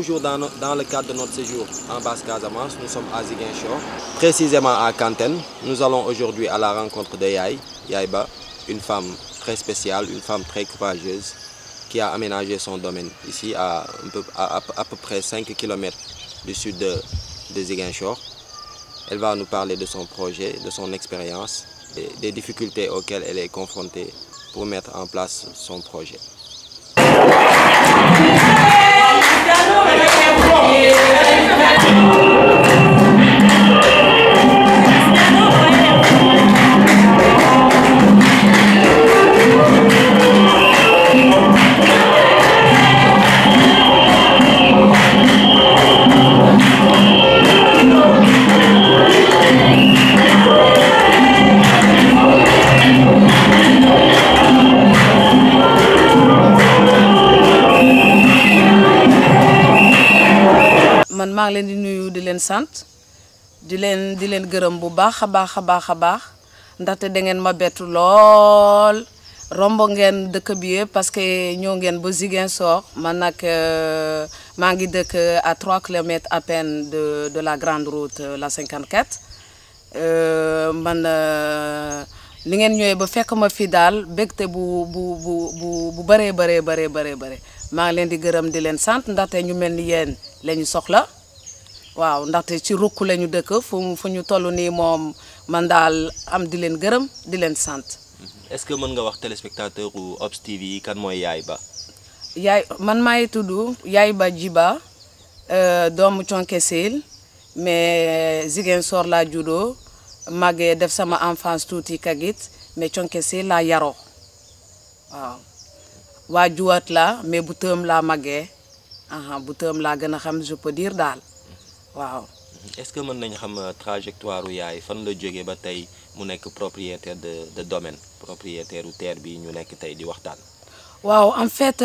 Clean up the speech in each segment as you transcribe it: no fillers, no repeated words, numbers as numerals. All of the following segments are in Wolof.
toujours dans le cadre de notre séjour en Basse-Casamance. Nous sommes à Ziguinchor, précisément à Kantène. Nous allons aujourd'hui à la rencontre de Yaïba, une femme très spéciale, une femme très courageuse qui a aménagé son domaine ici à peu près 5 km du sud de Ziguinchor. Elle va nous parler de son projet, de son expérience, des difficultés auxquelles elle est confrontée pour mettre en place son projet. man maa ngi leen di nuyu di leen sant di leen gërëm bu baax a baax ndaxte da ngeen ma bettu lool rombo ngeen dëkk bi yëpp parce que ñoo ngeen ba Ziguinchor man nag maa ngi dëkk à 3 kilomètres à peine de la grande route la 54 man li ngeen ñëwee ba fekk ma fi daal bégte bu bëree maa ngi leen di gërëm di leen sant ndaxte ñu mel ni yéen la ñu soxla waaw ndaxte ci rukk la ñu dëkk fu ñu toll nii moom man daal am di leen gërëm di leen sant. Est-ce que mën nga wax téléspectateur u Obs TV kan mooy Yaïba? man maay tudd Yaïba Djiba doomu Thionke Sil mais Ziguinchor laa juddoo màggee def sama enfance tuuti Kagit mais Thionke Sil laa yaroo waaw. waa juwaat la mais bu tëm laa màggee bu tëm laa gën a xam je peux dire daal waaw. Est-ce que mën nañu xam trajectoire u yaay fan la jógee ba tey mu nekk propriétaire de domaine propriétaire u terre bi ñu nekk tey di waxtaan. waaw en fait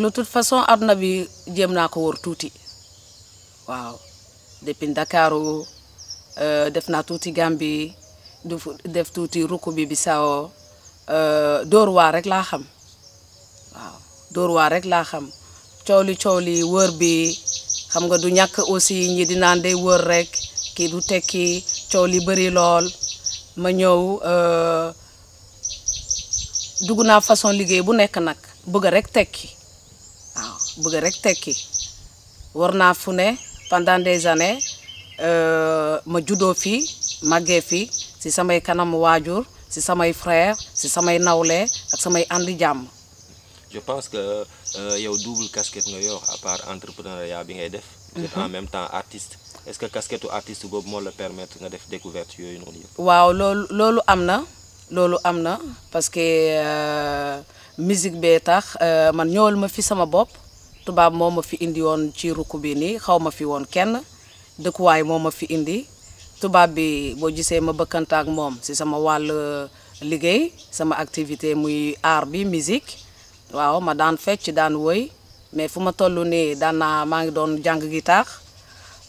de toute façon àdduna bi jéem naa ko wër tuuti waaw depuis Dakaru def naa tuuti Gambie def tuuti Rukubi Bissau Dóor waar rek laa xam waaw Dóor waar rek laa xam coow li wër bi xam nga du ñàkk aussi ñi di naan day wër rek kii du tekki coow li bëri lool ma ñëw dugg naa façon liggéey bu nekk nag bëgg rek tekki waaw bëgg rek tekki war naa fu ne pendant des années ma juddoo fii màggee fii si samay kanam waajur si samay frère si samay nawle ak samay andi jàmm. Je pense que yow double casquette nga yor à part entrepreneuriat bi ngay def. vous êtes en même temps artiste. Est-ce que casquette artiste boobu moo la permettre nga def découverte yooyu noonu yëpp. waaw loolu am na parce que musique bee tax man ñëwal ma fi sama bopp tubaab moo ma fi indi woon ci rukk bi nii xaw ma fi woon kenn dëkkuwaay moo ma fi indi tubaab bi boo gisee ma bëkkante ak moom si sama wàll liggéey sama activité muy art bi musique waaw ma daan fecc daan woy mais fu ma toll nii maa ngi doon jàng guitare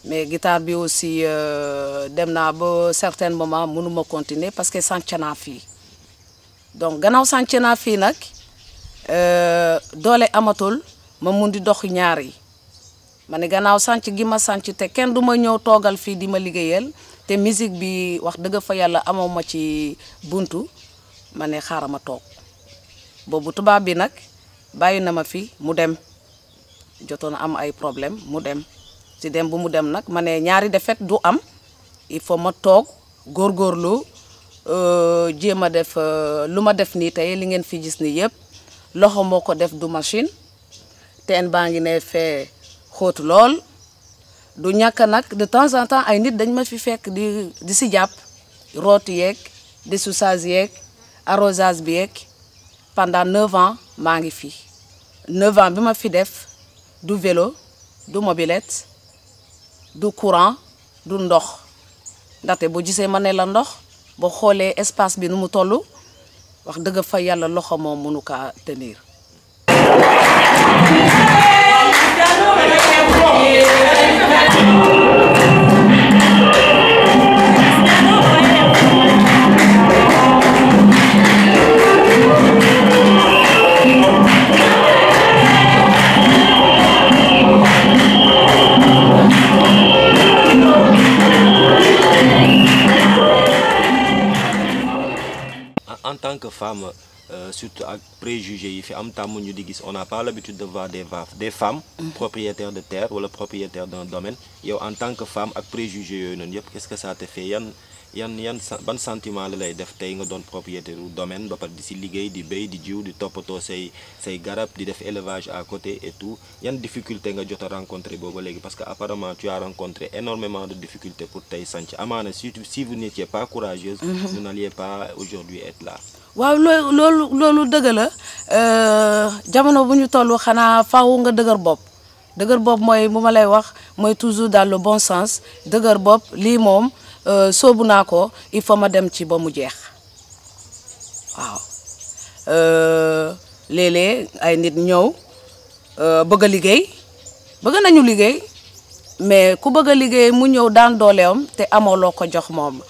mais guitare bi aussi dem naa ba certain moment mënuma continuer parce que sànc naa fii donc gannaaw sànc naa fii nag doole amatul ma mun di dox ñaar yi ma ne gannaaw sànc gi ma sànc te kenn du ma ñëw toogal fii di ma liggéeyal te musique bi wax dëgg fa yàlla amoo ma ci buntu ma ne xaaral ma toog boobu tubaab bi nag bàyyi na ma fi mu dem jotoon am ay problème mu dem ci dem bu mu dem nag ma ne ñaari defet du am il faut ma toog góorgóorlu jéem a def lu ma def nii tey li ngeen fi gis ni yëpp loxo moo ko def du machine teen baa ngi ne fee xóot lool du ñàkk nag de temps en temps ay nit dañ ma fi fekk di si jàpp rooti yeeg dessouchage yeeg arrosage bi yeeg pendant 9 ans maa ngi fi 9 ans bi ma fi def du vélo du mobilette du courant du ndox ndaxte boo gisee ma ne la ndox boo xoolee espace bi nu mu toll wax dëgg fa yàlla loxo moom mënu kaa tenir. tant que femme surtout ak préjugés yi fi am tàmm ñu di gis on n'a pas l'habitude de voir des femmes propriétaires de terre wala propriétaires d'un domaine yow en tant que femme ak préjugés yooyu noonu yëpp qu'est-ce que ça te fait ban sentiment la lay def tey nga doon propriétaire du domaine ba pare di si liggéey di béy di jiw di toppatoo say garab di def élevage à côté et tout yan difficulté nga jot a rencontré booba léegi parce que apparemment tu as rencontré énormément de difficultés pour tey sanc amaana si vous n'étiez pas courageuse vous n'alliez pas aujourd'hui être là. waaw loolu dëgg la jamono bu ñu toll xanaa faaw nga dëgër bopp mooy bu ma lay wax mooy toujours dans le bon sens dëgër bopp lii moom soobu naa ko il faut ma dem ci ba mu jeex waaw léeg-léeg ay nit ñëw bëgg a liggéey bëgg nañu liggéey mais ku bëgg a liggéey mu ñëw daan dooleem te amoo loo ko jox moom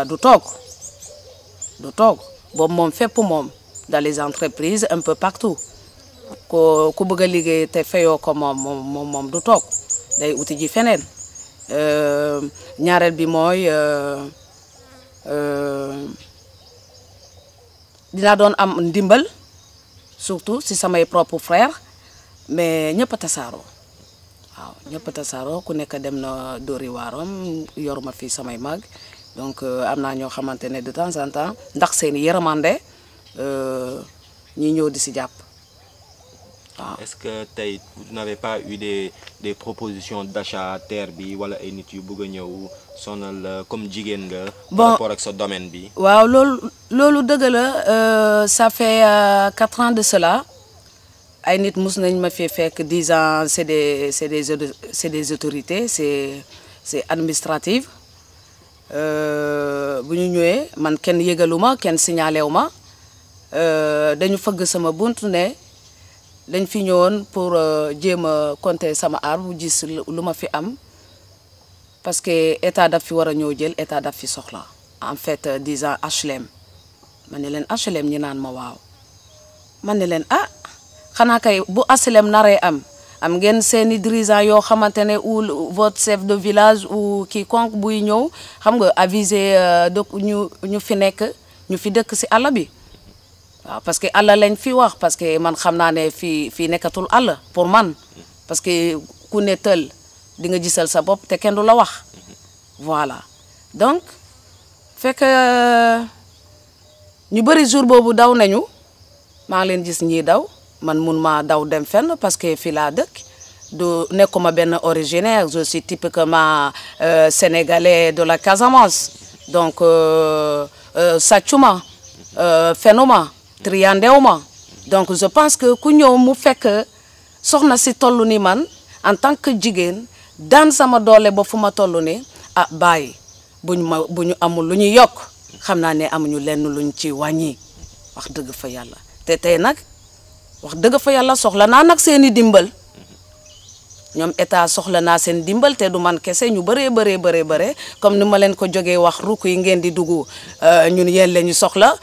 du toog boobu moom fépp moom dans les entreprises un peu partout ku bëgg a liggéey te fayoo ko moom du toog day uti ji feneen ñaareel bi mooy dinaa doon am ndimbal surtout si samay propres frères mais ñëpp a tasaaroo waaw ñëpp a tasaaroo ku nekk dem na dóori waaram yoruma fii samay mag donc am naa ñoo xamante ne de temps en temps ndax seen yërmande ñi ñëw di si jàpp waaw. Est-ce que tey vous n'avez pas eu des propositions d'achat terre bi wala ay nit yu bëgg a ñëw sonal comme jigéen nga. par rapport ak sa domaine bi. waaw loolu dëgg la ça fait 4 ans de cela ay nit mus nañ ma fi fekk 10 ans c'est des autorités c'est administratif. bu ñu ñëwee man kenn yëgaluma kenn signalé wu ma dañu fëgg sama bunt ne dañ fi ñëwoon pour jéem a compter sama arbre gis lu ma fi am parce que état daf fi war a ñëw jël état daf fi soxla en fait disant HLM ma ne leen HLM ñi naan ma waaw ma ne leen xanaa kay bu HLM naree am ngeen seeni dirigeant yoo xamante ne ou votre chef de village ou quiconque buy ñëw xam nga aviser donc ñu fi nekk ñu fi dëkk si àll bi waaw parce que àll lañ fi wax parce que man xam naa ne fii nekkatul àll pour man parce que ku ne tël di nga gisal sa bopp te kenn du la wax voilà donc fekk ñu bëri jour boobu daw nañu maa ngi leen gis ñii daw man mun maa daw dem fenn parce que fii laa dëkk du nekkuma benn originaire je suis typiquement sénégalais de la Casamance donc sàccuma fenuma triyandewuma donc je pense que ku ñëw mu fekk soxna si toll ni man en tant que jigéen daan sama doole ba fu ma toll ni bàyyi bu ñu amul lu ñuy yokk xam naa ne amuñu lenn luñ ci wàññi wax dëgg fa yàlla te tey nag wax dëgg fa yàlla soxla naa nag seeni dimbal ñoom état soxla naa seen dimbal te du man kese ñu bëree comme ni ma leen ko jógee wax rukk yi ngeen di dugg ñun yéen la ñu soxla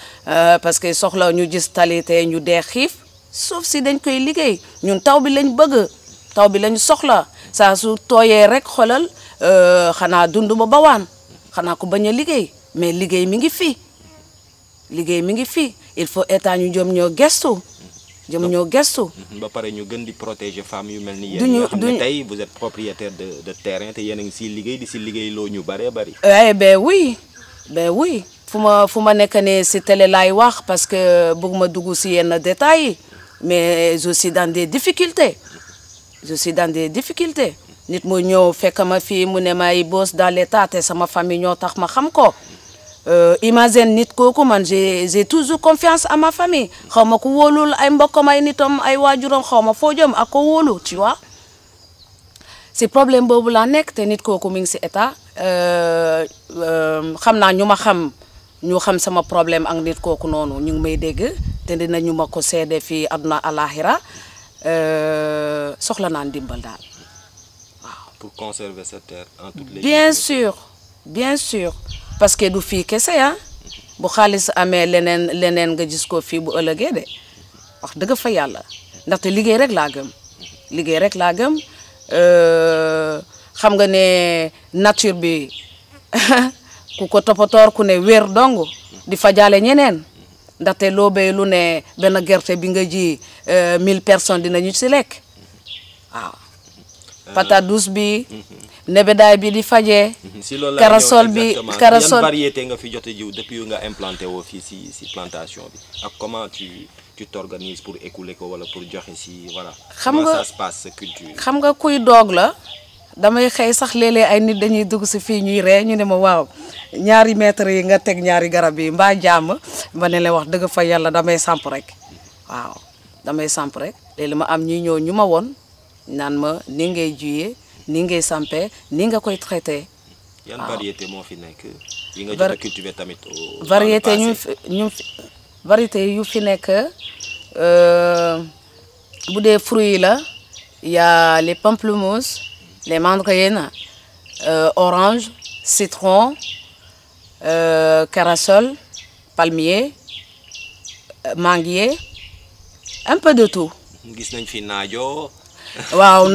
parce que soxla ñu gis tali te ñu dee xiif suuf si dañ koy liggéey ñun taw bi lañ bëgg taw bi lañ soxla saa su tooyee rek xolal xanaa dund ba bawaan xanaa ko bañ a liggéey mais liggéey mi ngi fi il faut état ñu jom ñoo gestu ba pare ñu gën di protéger femmes yu mel ni yéen nga xam ne tey vous êtes propriétaire de terrain te yéen a ngi siy liggéey di si liggéey loo ñu bëree bëri. ben oui fu ma nekk ne si télé laay wax parce que bëgguma dugg si yenn détails yi mais je suis dans des difficultés nit mu ñëw fekk ma fii mu ne may bosse dans l'état te sama famille ñoo tax ma xam ko. Imagine nit kooku man j'ai toujours confiance à ma famille xaw ma ko wóolul ay mbokkam ay nitam ay waajuram xaw ma foo jëm ak ko wóolu tu vois si problème boobu laa nekk te nit kooku mi ngi si état xam naa ñu xam sama problème ak nit kooku noonu ñu ngi may dégg te dinañu ma ko seede fii àdduna àlaxira soxla naa ndimbal daal waaw. pour conserver cette terre en toutes les bien sûr parce que du fii kese bu xaalis amee leneen nga gis ko fii bu ëllëgee de wax dëgg fa yàlla ndaxte liggéey rek laa gëm xam nga ne nature bi ku ko toppatoor ku ne wér dong di fajaale ñeneen ndaxte loo béy lu ne benn gerte bi nga ji 1000 personnes dinañu si lekk waaw. patate douce bi. nebedaay bi di fajee. si loolu corossol bi yan variété nga fi jot a jiw depuis nga implanté woo fii si plantation bi ak comment tu t'organises pour écouler ko wala pour joxe si voilà. xam nga comment ça se passe sa culture. xam nga kuy doog la damay xëy sax léeg-léeg ay nit dañuy dugg si fii ñuy ree ñu ne ma waaw ñaari mètres yi nga teg ñaari garab yi mbaa jàmm ma ne leen wax dëgg fa yàlla damay samp rek waaw damay samp rek léegi ma am ñuy ñëw ñu ma woon naan ma ni ngay juyee ni ngay sampee ni nga koy traité. yan variété moo fi nekk yi nga jot a cultiver tamit. variété variété yu fi nekk bu dee fruits yi la y a les pamplemousses les mandarines orange citron corossol palmier manguier un peu de tout. gis nañ fi naajo. waaw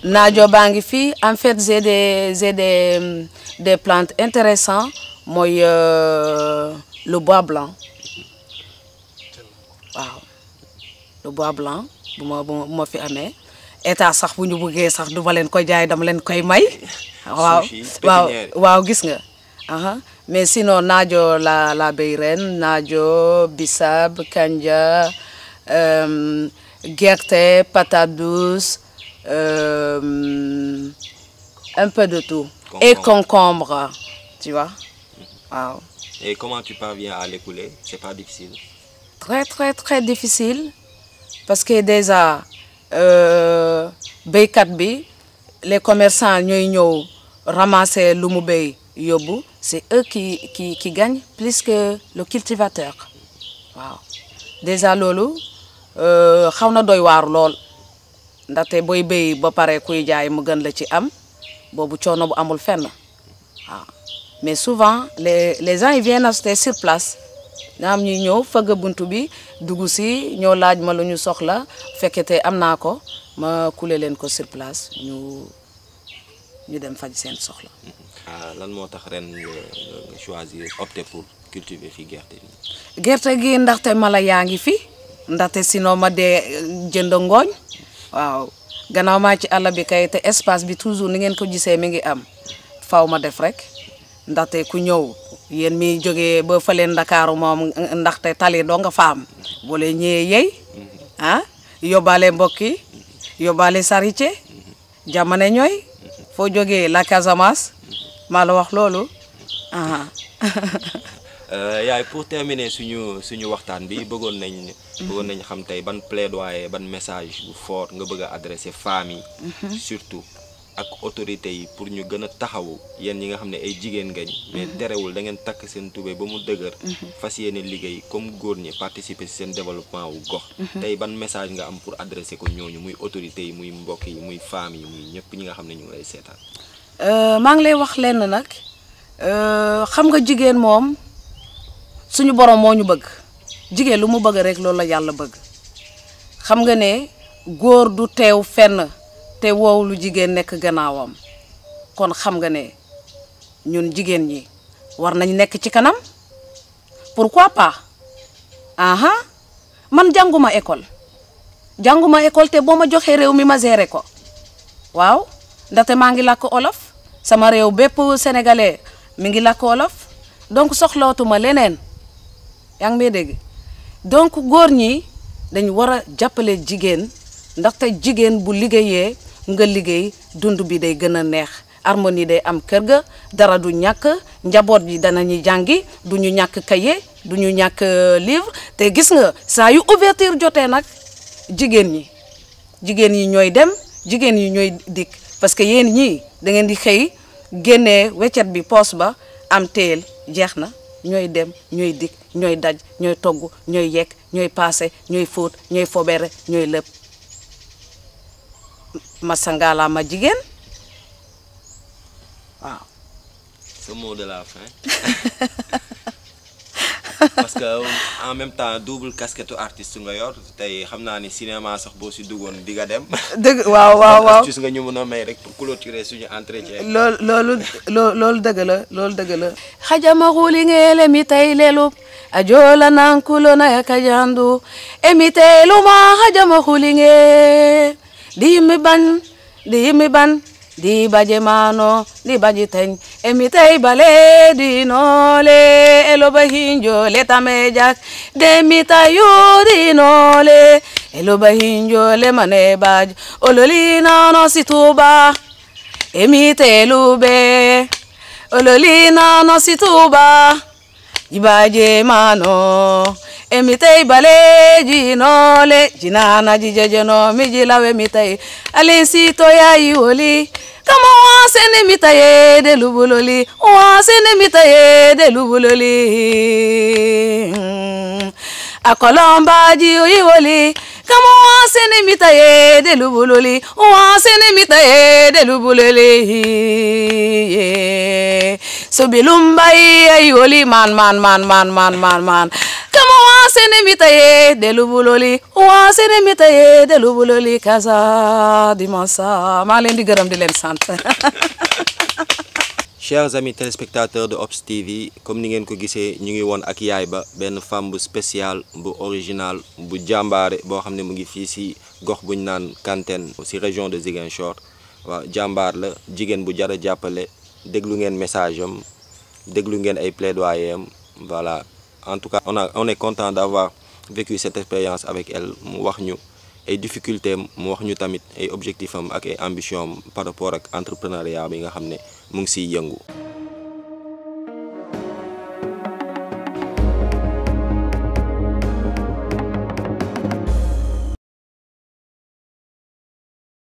naajo baa ngi fii en fait j'ai des plantes intéressantes mooy le bois blanc waaw le bois blanc bu ma fi amee état sax bu ñu bëggee sax du ma leen ko jaay dama leen koy may. waaw gis nga. mais sinon naajo la béy ren naajo bissap kanja gerte patate douce un peu de tout. Et concombre tu vois waaw. Et comment tu parviens à l'écouler? C'est pas difficile? Très difficile parce que déjà béykat bi les commerçants ñooy ñëw ramasser lu mu béy yóbbu c'est eux qui gagnent plus que le cultivateur waaw déjà loolu xaw na doy waar lool ndaxte booy béy ba pare kuy jaay mu gën la ci am boobu coono bu amul fenn waaw mais souvent les gens ils viennent acheter sur place nga am ñuy ñëw fëgg buntu bi dugg si ñoo laaj ma lu ñu soxla fekkete am naa ko ma couler leen ko sur place ñu dem faj seen soxla. lan moo tax ren nga choisir opter pour cultiver fi gerte gi. gerte gi ndaxte mala yaa ngi fi ndaxte sinon ma dee jënd ngooñ waaw gannaaw maa ci àll bi kay te espace bi toujours ni ngeen ko gisee mi ngi am faw ma def rek ndaxte ku ñëw yéen mi jógee ba fële Ndakaaru moom ndaxte tali doo nga faam boo leen ñëwee yey yóbbaale mbokk yi yóbbaale sarité jamono ñooy foo jógee la Casamance maa la wax loolu. yaay pour terminer suñu waxtaan bi bëggoon nañ xam tey ban plaidoyer ban message bu fort nga bëgg a adresser femmes yi surtout ak autorités yi pour ñu gën a taxawu yéen ñi nga xam ne ay jigéen ngañ mais terewul da ngeen takk seen tubéy ba mu dëgër fas yéene liggéey comme góor ñi participer ci seen développement wu gox tey ban message nga am pour adresser ko ñooñu muy autorités yi muy mbokk yi muy femmes yi muy ñëpp ñi nga xam ne ñu ngi lay seetaan. maa ngi lay wax lenn nag xam nga jigéen moom suñu borom moo ñu bëgg jigéen lu mu bëgg rek loolu la yàlla bëgg xam nga ne góor du teew fenn te woow lu jigéen nekk gannaawam kon xam nga ne ñun jigéen ñi war nañ nekk ci kanam pourquoi pas man jànguma école te boo ma joxee réew mi ma géré ko waaw ndaxte maa ngi làkk olof sama réew bépp sénégalais mi ngi làkk olof donc soxlootuma leneen yaa ngi may dégg donc góor ñi dañu war a jàppale jigéen ndaxte jigéen bu liggéeyee nga liggéey dund bi day gën a neex harmonie day am kër ga dara du ñàkk njaboot bi danañu jàngi du ñu ñàkk cahier du ñu ñàkk livre te gis nga saa yu ouverture jotee nag jigéen ñi ñooy dem jigéen ñi ñooy dikk parce que yéen ñii da ngeen di xëy génnee weccet bi poos ba am teel jeex na ñooy dem ñooy dikk ñooy daj ñooy togg ñooy yekk ñooy paase ñooy fóot ñooy fobere ñooy lépp masangala ma jigéen waaw. Ce mot de la fin. Parce que en même temps double casquette artiste nga yor tey xam naa ni cinéma sax boo si duggoon di nga dem. dëgg waaw astuce nga ñu mën a may rek pour clôturer suñu entretien. loolu dëgg la. xajama xuuli ngeele mi tey leelu ajola nankulo na yakajandu emite luma hajama hulinge di mi ban di baje mano di baje ten emite bale di nole eloba hinjo leta mejak de mita yuri nole eloba hinjo le mane baj ololina no situba emite lube ololina no situba ibaje mano emite bale jinole jinana jijejeno mijilawe mitay alensi to yayi woli kama wasene mitaye de lubuloli wasene mitaye de lubuloli akolomba ji woli kama wasene mitaye de lubuloli wasene mitaye de lubuloli subilumba yi woli man kama wasene mitaye de lubuloli wasene mitaye de lubuloli Casa Dimansa maa leen di gërëm di leen sant. Chers amis téléspectateurs de Obs TV comme ni ngeen ko gisee ñu ngi woon ak yaay ba benn femme bu spécial bu original bu jàmbaare boo xam ne mu ngi fii si gox buñ naan Kantène si région de Ziguinchor waaw jàmbaar la jigéen bu jar a jàppale déglu ngeen message am déglu ngeen ay plaidoyer am voilà en tout cas on est content d'avoir vécu cette expérience avec elle mu wax ñu ay difficultés am mu wax ñu tamit ay objectifs am ak ay ambitions am par rapport ak entrepreneuriat bi nga xam ne mu ngi siy yëngu.